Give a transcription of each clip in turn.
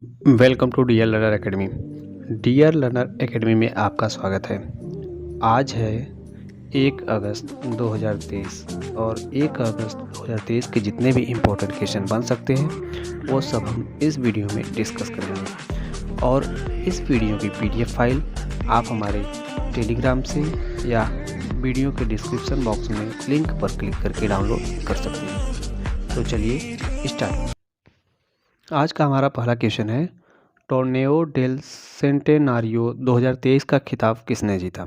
Welcome to dear learner academy. Dear learner academy में आपका स्वागत है। आज है 1 अगस्त 2023 और 1 अगस्त 2023 के जितने भी इम्पोर्टेंट क्वेश्चन बन सकते हैं वो सब हम इस वीडियो में डिस्कस करेंगे। और इस वीडियो की पीडीएफ फाइल आप हमारे टेलीग्राम से या वीडियो के डिस्क्रिप्शन बॉक्स में लिंक पर क्लिक करके डाउनलोड कर सकते हैं। तो चलिए स्टार्ट। आज का हमारा पहला क्वेश्चन है, टोर्नेओ डेल सेंटेनारियो 2023 का खिताब किसने जीता?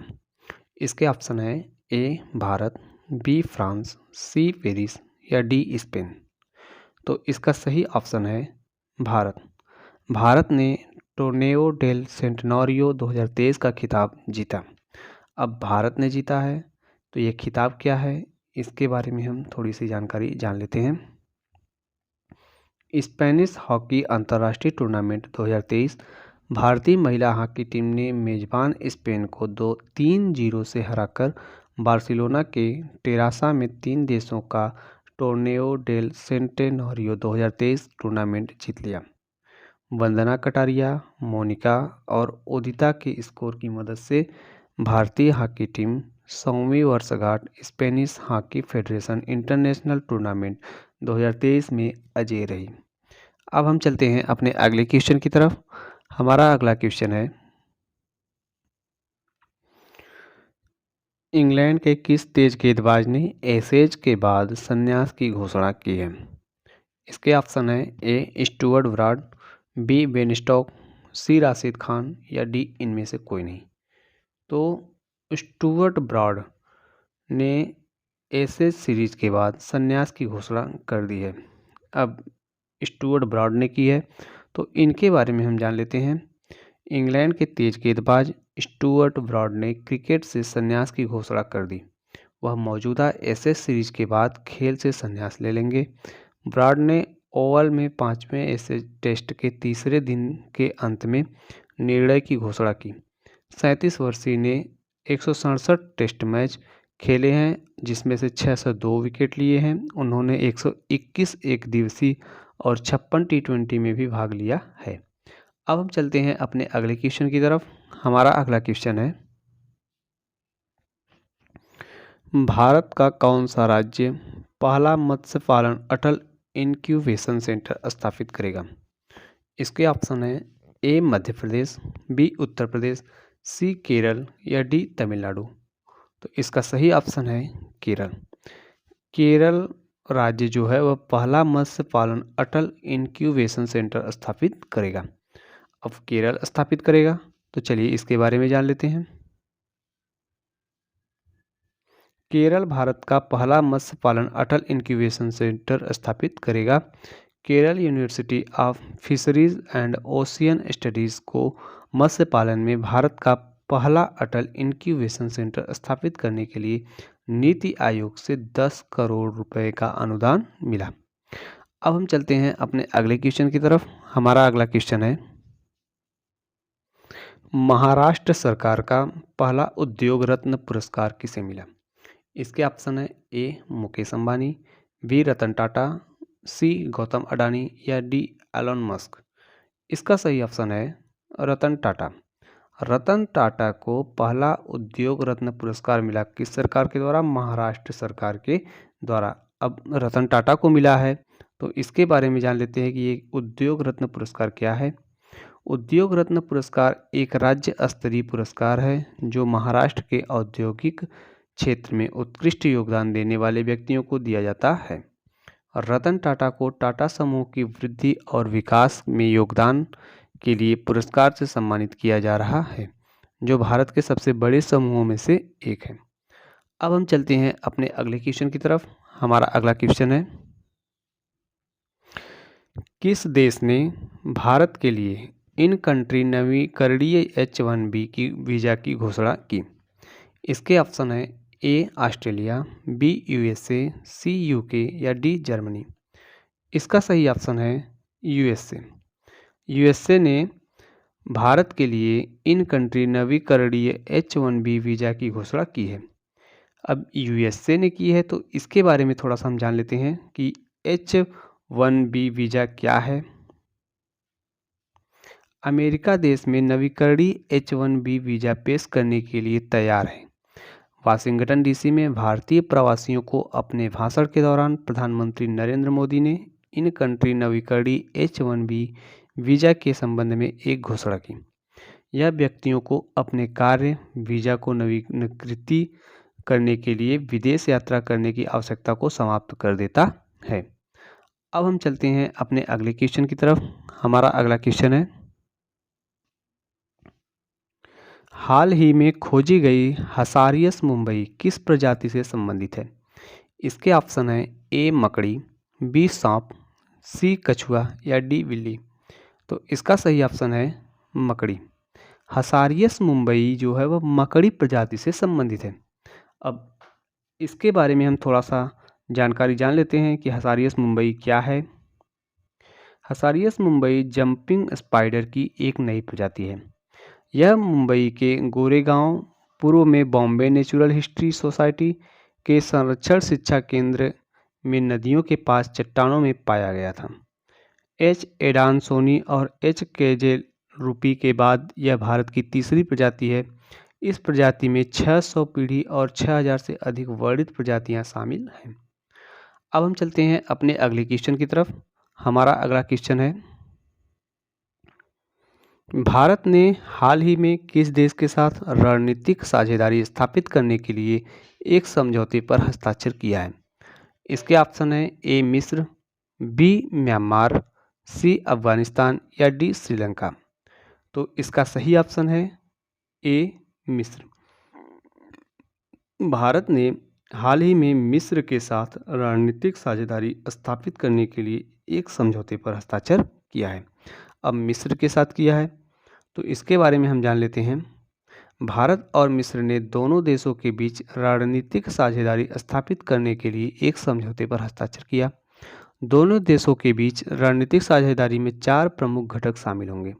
इसके ऑप्शन है A Bharat, B France, C Paris या डी स्पेन। तो इसका सही ऑप्शन है भारत। भारत ने टोर्नेओ डेल सेंटेनारियो 2023 का खिताब जीता। अब भारत ने जीता है तो ये खिताब क्या है, इसके बारे में हम थोड़ी सी जानकारी जान लेते हैं। स्पेनिश हॉकी अंतर्राष्ट्रीय टूर्नामेंट 2023 भारतीय महिला हॉकी टीम ने मेजबान स्पेन को 3-0 से हराकर बार्सिलोना के टेरासा में 3 देशों का टोर्नेओ डेल सेंटेनारियो 2023 टूर्नामेंट जीत लिया। वंदना कटारिया, मोनिका और उदिता के स्कोर की मदद से भारतीय हॉकी टीम 100वीं वर्षगांठ Spanish hockey federation international tournament 2023 में अजय रही। अब हम चलते हैं अपने अगले क्वेश्चन की तरफ। हमारा अगला क्वेश्चन है, इंग्लैंड के किस तेज गेंदबाज ने एसेज के बाद संन्यास की घोषणा की है? इसके ऑप्शन है A Stuart Broad, B Ben Stokes, C Rashid Khan या डी इनमें से कोई नहीं। तो स्टुअर्ट ब्रॉड ने एसेज सीरीज के बाद संन्यास की घोषणा कर दी है। अब स्टुअर्ट ब्रॉड ने की है तो इनके बारे में हम जान लेते हैं। इंग्लैंड के तेज गेंदबाज स्टुअर्ट ब्रॉड ने क्रिकेट से संन्यास की घोषणा कर दी। वह मौजूदा एशेज सीरीज के बाद खेल से संन्यास ले लेंगे। ब्रॉड ने ओवल में 5वें एशेज टेस्ट के तीसरे दिन के अंत में निर्णय की घोषणा की। 37 वर्षीय ने 167 टेस्ट मैच खेले हैं जिसमें से 602 विकेट लिए हैं। उन्होंने 121 एक दिवसीय और 56 टी20 में भी भाग लिया है। अब हम चलते हैं अपने अगले क्वेश्चन की तरफ। हमारा अगला क्वेश्चन है, भारत का कौन सा राज्य पहला मत्स्य पालन अटल इंक्यूबेशन सेंटर स्थापित करेगा? इसके ऑप्शन है ए मध्य प्रदेश, बी उत्तर प्रदेश, सी केरल या डी तमिलनाडु। तो इसका सही ऑप्शन है केरल। केरल राज्य जो है वह पहला मत्स्य पालन अटल इंक्यूबेशन सेंटर स्थापित करेगा। अब केरल स्थापित करेगा तो चलिए इसके बारे में जान लेते हैं। केरल भारत का पहला मत्स्य पालन अटल इंक्यूबेशन सेंटर स्थापित करेगा। Kerala university of fisheries and ocean studies को मत्स्य पालन में भारत का पहला अटल इंक्यूबेशन सेंटर स्थापित करने के लिए नीति आयोग से 10 करोड़ रुपए का अनुदान मिला। अब हम चलते हैं अपने अगले क्वेश्चन की तरफ। हमारा अगला क्वेश्चन है, महाराष्ट्र सरकार का पहला उद्योग रत्न पुरस्कार किसे मिला? इसके ऑप्शन है ए मुकेश अंबानी, बी रतन टाटा, सी गौतम अडानी या डी एलन मस्क। इसका सही ऑप्शन है रतन टाटा। रतन टाटा को पहला उद्योग रत्न पुरस्कार मिला किस सरकार के द्वारा? महाराष्ट्र सरकार के द्वारा। अब रतन टाटा को मिला है तो इसके बारे में जान लेते हैं कि ये उद्योग रत्न पुरस्कार क्या है। उद्योग रत्न पुरस्कार एक राज्य स्तरीय पुरस्कार है जो महाराष्ट्र के औद्योगिक क्षेत्र में उत्कृष्ट योगदान देने वाले व्यक्तियों को दिया जाता है। रतन टाटा को टाटा समूह की वृद्धि और विकास में योगदान के लिए पुरस्कार से सम्मानित किया जा रहा है जो भारत के सबसे बड़े समूहों में से एक है। अब हम चलते हैं अपने अगले क्वेश्चन की तरफ। हमारा अगला क्वेश्चन है, किस देश ने भारत के लिए इन कंट्री नवीकरणीय H1B की वीज़ा की घोषणा की? इसके ऑप्शन है A Australia, B USA, C UK या डी जर्मनी। इसका सही ऑप्शन है यूएसए। यूएसए ने भारत के लिए इन कंट्री नवीकरणीय H1B वीज़ा की घोषणा की है। अब यूएसए ने की है तो इसके बारे में थोड़ा सा हम जान लेते हैं कि H1B वीज़ा क्या है। अमेरिका देश में नवीकरणीय H-1B वीज़ा पेश करने के लिए तैयार है। वाशिंगटन डीसी में भारतीय प्रवासियों को अपने भाषण के दौरान प्रधानमंत्री नरेंद्र मोदी ने इन कंट्री नवीकरणीय H-1B वीज़ा के संबंध में एक घोषणा की। यह व्यक्तियों को अपने कार्य वीज़ा को नवीनीकृत करने के लिए विदेश यात्रा करने की आवश्यकता को समाप्त कर देता है। अब हम चलते हैं अपने अगले क्वेश्चन की तरफ। हमारा अगला क्वेश्चन है, हाल ही में खोजी गई हसारियस मुंबई किस प्रजाति से संबंधित है? इसके ऑप्शन है ए मकड़ी, बी सांप, सी कछुआ या डी बिल्ली। तो इसका सही ऑप्शन है मकड़ी। हसारियस मुंबई जो है वह मकड़ी प्रजाति से संबंधित है। अब इसके बारे में हम थोड़ा सा जानकारी जान लेते हैं कि हसारियस मुंबई क्या है। हसारियस मुंबई जंपिंग स्पाइडर की एक नई प्रजाति है। यह मुंबई के गोरेगांव पूर्व में बॉम्बे नेचुरल हिस्ट्री सोसाइटी के संरक्षण शिक्षा केंद्र में नदियों के पास चट्टानों में पाया गया था। एच एडानसोनी और एच केजे रूपी के बाद यह भारत की तीसरी प्रजाति है। इस प्रजाति में 600 पीढ़ी और 6000 से अधिक वर्णित प्रजातियां शामिल हैं। अब हम चलते हैं अपने अगले क्वेश्चन की तरफ। हमारा अगला क्वेश्चन है, भारत ने हाल ही में किस देश के साथ रणनीतिक साझेदारी स्थापित करने के लिए एक समझौते पर हस्ताक्षर किया है? इसके ऑप्शन है ए मिस्र, बी म्यांमार, सी अफगानिस्तान या डी श्रीलंका। तो इसका सही ऑप्शन है ए मिस्र। भारत ने हाल ही में मिस्र के साथ रणनीतिक साझेदारी स्थापित करने के लिए एक समझौते पर हस्ताक्षर किया है। अब मिस्र के साथ किया है तो इसके बारे में हम जान लेते हैं। भारत और मिस्र ने दोनों देशों के बीच रणनीतिक साझेदारी स्थापित करने के लिए एक समझौते पर हस्ताक्षर किया। दोनों देशों के बीच रणनीतिक साझेदारी में 4 प्रमुख घटक शामिल होंगे,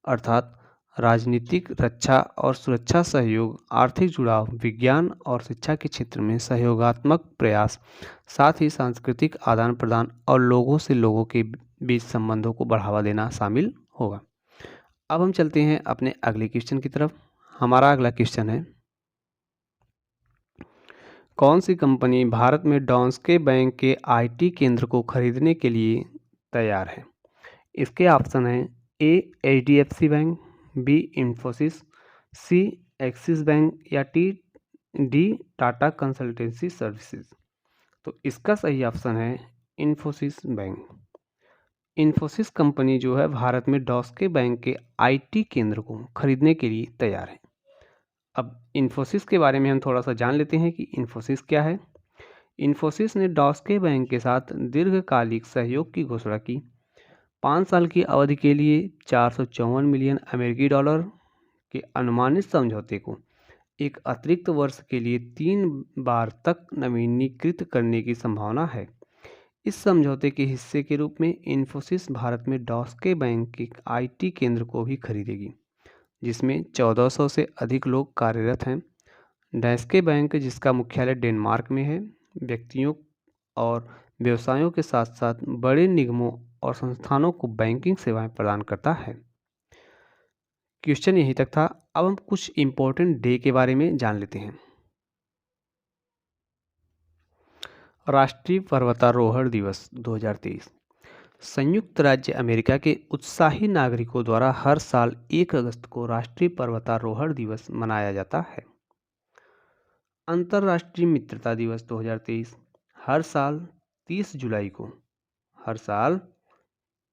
अर्थात राजनीतिक, रक्षा और सुरक्षा सहयोग, आर्थिक जुड़ाव, विज्ञान और शिक्षा के क्षेत्र में सहयोगात्मक प्रयास, साथ ही सांस्कृतिक आदान प्रदान और लोगों से लोगों के बीच संबंधों को बढ़ावा देना शामिल होगा। अब हम चलते हैं अपने अगले क्वेश्चन की तरफ। हमारा अगला क्वेश्चन है, कौन सी कंपनी भारत में डॉन्स्के बैंक के आईटी केंद्र को खरीदने के लिए तैयार है? इसके ऑप्शन हैं ए एचडीएफसी बैंक, बी इंफोसिस, सी एक्सिस बैंक या डी टाटा कंसल्टेंसी सर्विसेज। तो इसका सही ऑप्शन है इंफोसिस बैंक। इंफोसिस कंपनी जो है भारत में डॉन्स्के बैंक के आईटी केंद्र को खरीदने के लिए तैयार है। अब इंफोसिस के बारे में हम थोड़ा सा जान लेते हैं कि इंफोसिस क्या है। इंफोसिस ने डॉन्स्के बैंक के साथ दीर्घकालिक सहयोग की घोषणा की। 5 साल की अवधि के लिए 454 मिलियन अमेरिकी डॉलर के अनुमानित समझौते को एक अतिरिक्त वर्ष के लिए 3 बार तक नवीनीकृत करने की संभावना है। इस समझौते के हिस्से के रूप में इंफोसिस भारत में डॉन्स्के बैंक के आईटी केंद्र को भी खरीदेगी, जिसमें 1400 से अधिक लोग कार्यरत हैं। डॉन्स्के बैंक, जिसका मुख्यालय डेनमार्क में है, व्यक्तियों और व्यवसायों के साथ साथ बड़े निगमों और संस्थानों को बैंकिंग सेवाएं प्रदान करता है। क्वेश्चन यहीं तक था। अब हम कुछ इंपॉर्टेंट डे के बारे में जान लेते हैं। राष्ट्रीय पर्वतारोहण दिवस 2023 संयुक्त राज्य अमेरिका के उत्साही नागरिकों द्वारा हर साल 1 अगस्त को राष्ट्रीय पर्वतारोहण दिवस मनाया जाता है। अंतर्राष्ट्रीय मित्रता दिवस 2023 हर साल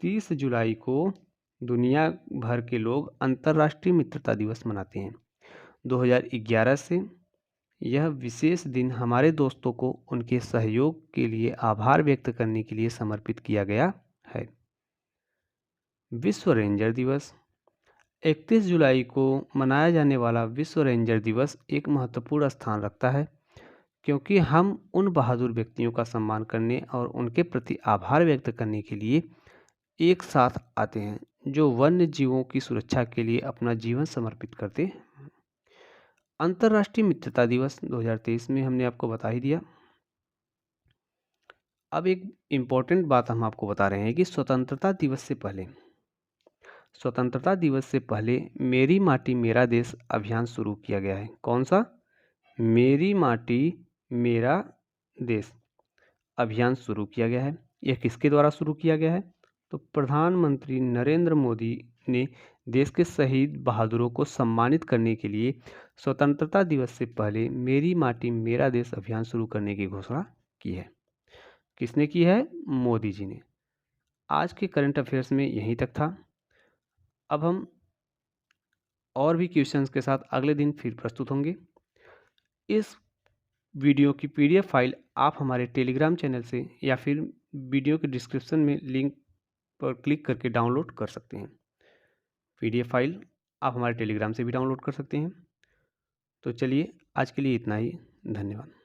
30 जुलाई को दुनिया भर के लोग अंतर्राष्ट्रीय मित्रता दिवस मनाते हैं। 2011 से यह विशेष दिन हमारे दोस्तों को उनके सहयोग के लिए आभार व्यक्त करने के लिए समर्पित किया गया है। विश्व रेंजर दिवस 31 जुलाई को मनाया जाने वाला विश्व रेंजर दिवस एक महत्वपूर्ण स्थान रखता है, क्योंकि हम उन बहादुर व्यक्तियों का सम्मान करने और उनके प्रति आभार व्यक्त करने के लिए एक साथ आते हैं जो वन्य जीवों की सुरक्षा के लिए अपना जीवन समर्पित करते हैं। अंतर्राष्ट्रीय मित्रता दिवस 2023 में हमने आपको बता ही दिया। अब एक इम्पोर्टेंट बात हम आपको बता रहे हैं कि स्वतंत्रता दिवस से पहले स्वतंत्रता दिवस से पहले मेरी माटी मेरा देश अभियान शुरू किया गया है। कौन सा? मेरी माटी मेरा देश अभियान शुरू किया गया है। यह किसके द्वारा शुरू किया गया है? तो प्रधानमंत्री नरेंद्र मोदी ने देश के शहीद बहादुरों को सम्मानित करने के लिए स्वतंत्रता दिवस से पहले मेरी माटी मेरा देश अभियान शुरू करने की घोषणा की है। किसने की है? मोदी जी ने। आज के करंट अफेयर्स में यहीं तक था। अब हम और भी क्वेश्चंस के साथ अगले दिन फिर प्रस्तुत होंगे। इस वीडियो की पीडीएफ फाइल आप हमारे टेलीग्राम चैनल से या फिर वीडियो के डिस्क्रिप्शन में लिंक पर क्लिक करके डाउनलोड कर सकते हैं। पीडीएफ फाइल आप हमारे टेलीग्राम से भी डाउनलोड कर सकते हैं। तो चलिए आज के लिए इतना ही। धन्यवाद।